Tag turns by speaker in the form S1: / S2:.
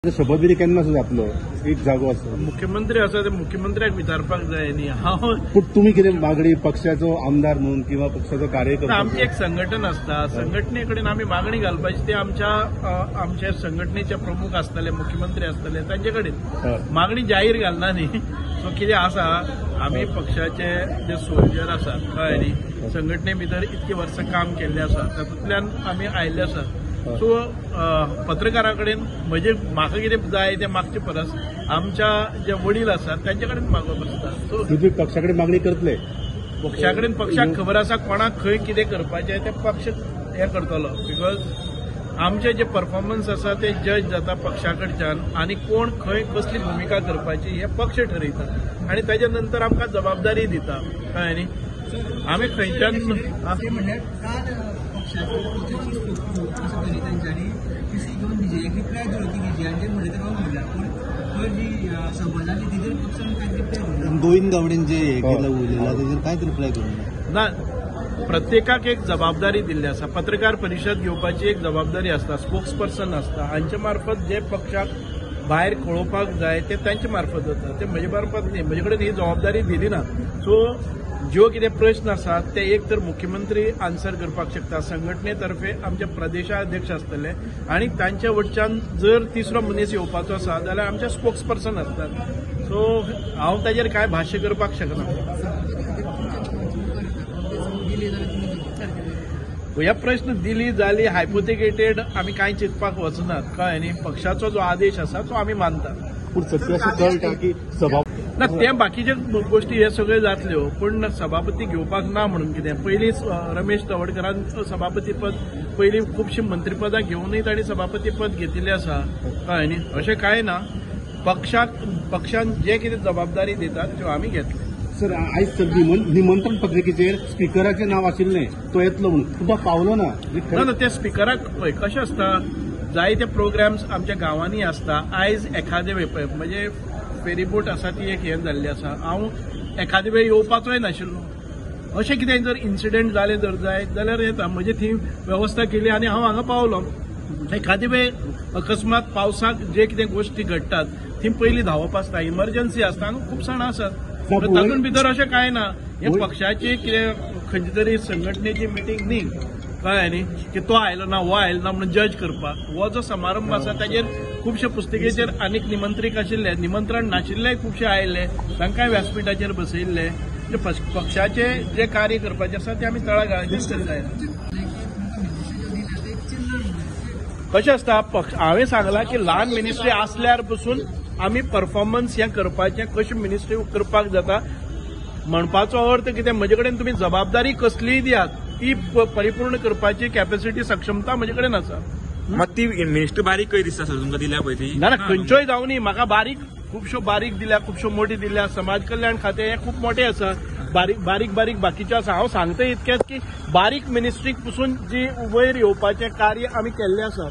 S1: शपथविधी केन्ना आसा आपलो एक जागो आसा
S2: मुख्यमंत्री आसा ते मुख्यमंत्र्याक विचारपाक जाय न्ही हांव
S1: पूण तुमी कितें मागणी पक्षाचो आमदार म्हणून किंवा पक्षाचो कार्यकर्ता
S2: आमची एक संघटन आसता संघटने कडेन आमी मागणी घालपाची ते आमच्या संघटनेचे प्रमुख आसतले मुख्यमंत्री आसतले तांचे कडेन मागणी जाहीर घालना न्ही सो कितें आसा आमी पक्षाचे जे सोल्जर आसात कळ्ळें न्ही संघटने भितर इतकी वर्सां काम केल्लें आसा तातूंतल्यान आमी आयिल्ले आसात सो पत्रकारा कडेन म्हाका कितें जाय तें मागचे परस आमच्या जे वडील आसात तांचे कडेन मागप आसता सो
S1: तुम्ही पक्षा कडेन मागणी करतले
S2: पक्षा कडेन पक्षाक खबर आसा कोणाक खंय कितें करपाचें तें पक्ष हें करतलो बिकॉज आमचे जे परफॉर्मन्स आसा ते जज जाता पक्षा कडच्यान आनी कोण खंय कसली भुमिका करपाची हे पक्ष ठरयता आनी ताजे नंतर आमकां जबाबदारी दिता कळ्ळें न्ही आमी खंयच्यान
S3: गोविंद गावडेन जे उलयला तेजेर कांयच रिप्लाय करूंक
S2: ना प्रत्येकाक एक जबाबदारी दिल्ली आसा पत्रकार परिशद घेवपाची एक जबाबदारी आसता स्पोक्स पर्सन आसता हांचे मार्फत जे पक्षाक भायर कळोवपाक जाय ते तांचे मार्फत जाता ते म्हजे मार्फत न्ही म्हजे कडेन ही जबाबदारी दिली ना सो ज्यो कितें प्रश्न आसात ते एक तर मुख्यमंत्री आन्सर करपाक शकता संघटनेतर्फे आमचे प्रदेशाध्यक्ष आसतले आनी तांच्या वटच्यान जर तिसरो मनीस येवपाचो आसा जाल्यार आमचे स्पोक्स पर्सन आसतात सो हांव ताजेर कांय भाश्य करपाक शकना ह्या प्रश्न दिली जाली हायपोथिकेटेड आमी कांय चिंतपाक वचनात कळ्ळें न्ही पक्षाचो जो आदेश आसा तो आमी मानतात
S1: पूण सत्य अशें कळटा की
S2: ना ते बाकीचे गोष्टी हे सगळे जातल्यो पण सभापती घेवपाक ना म्हणून कितें पयलीं रमेश तवडकरान सभापती पद पयलीं खुबशीं मंत्रीपदां घेवनूय तांणी सभापती पद घेतिल्लें आसा कळ्ळें न्ही अशें कांय ना पक्षान जे कितें जबाबदारी दितात त्यो आमी घेतले
S1: सर आयज सर निमंत्रण पत्रिकेचेर स्पिकराचें नांव आशिल्लें तो येतलो म्हणून पूण तो पावलो ना
S2: ना ते स्पिकराक पळय कशें आसता जायते प्रोग्राम्स आमच्या गांवांनी आसता आयज एखादे वेळ म्हणजे फेरीबोट आसा ती एक हें जाल्ली आसा हांव एखादे वेळ येवपाचोय नाशिल्लो अशें कितें जर इन्सिडेंट जालें जर जाय जाल्यार येता म्हणजे थंय वेवस्था केली आनी हांव हांगा पावलो एखादे वेळ अकस्मात पावसाक जे कितें गोश्टी घडटात थंय पयलीं धांवप आसता इमर्जन्सी आसता आनी खूब जाणां आसात तातूंत भितर अशें कांय ना हे पक्षाची कितें खंयची तरी संघटनेची मिटींग न्ही कळ्ळें न्ही की तो आयलो ना हो आयलो ना म्हणून जज करपाक हो जो समारंभ आसा ताजेर खुबशे पुस्तकेचेर आनीक निमंत्रीक आशिल्ले निमंत्रण नाशिल्ले खुबशे आयिल्ले तांकांय व्यासपीठाचेर बसयिल्ले पक्षाचे जे कार्य करपाचें आसा ते आमी तळागाळाचेर करताय कशें आसता हांवें सांगलां की ल्हान मिनिस्ट्री आसल्यार पसून आमी परफॉर्मन्स हें करपाचें कशें मिनिस्ट्री करपाक जाता म्हणपाचो अर्थ कितें म्हजे कडेन तुमी जबाबदारी कसलीय दियात ती परिपूर्ण करपाची कॅपॅसिटी सक्षमता म्हजे कडेन आसा
S4: मग ती मिनिस्ट्री बारीक खंय दिसता सर तुमकां दिल्या पळय ती
S2: ना खंयच्योय जावं न्ही म्हाका खुबश्यो बारीक दिल्या खुबश्यो मोठी दिल्या समाज कल्याण खातें हें खूब मोटें आसा बारीक बाकीच्यो आसा हांव सांगता इतकेंच की बारीक मिनिस्ट्रीक पसून जी वयर येवपाचें कार्य आमी केल्लें आसा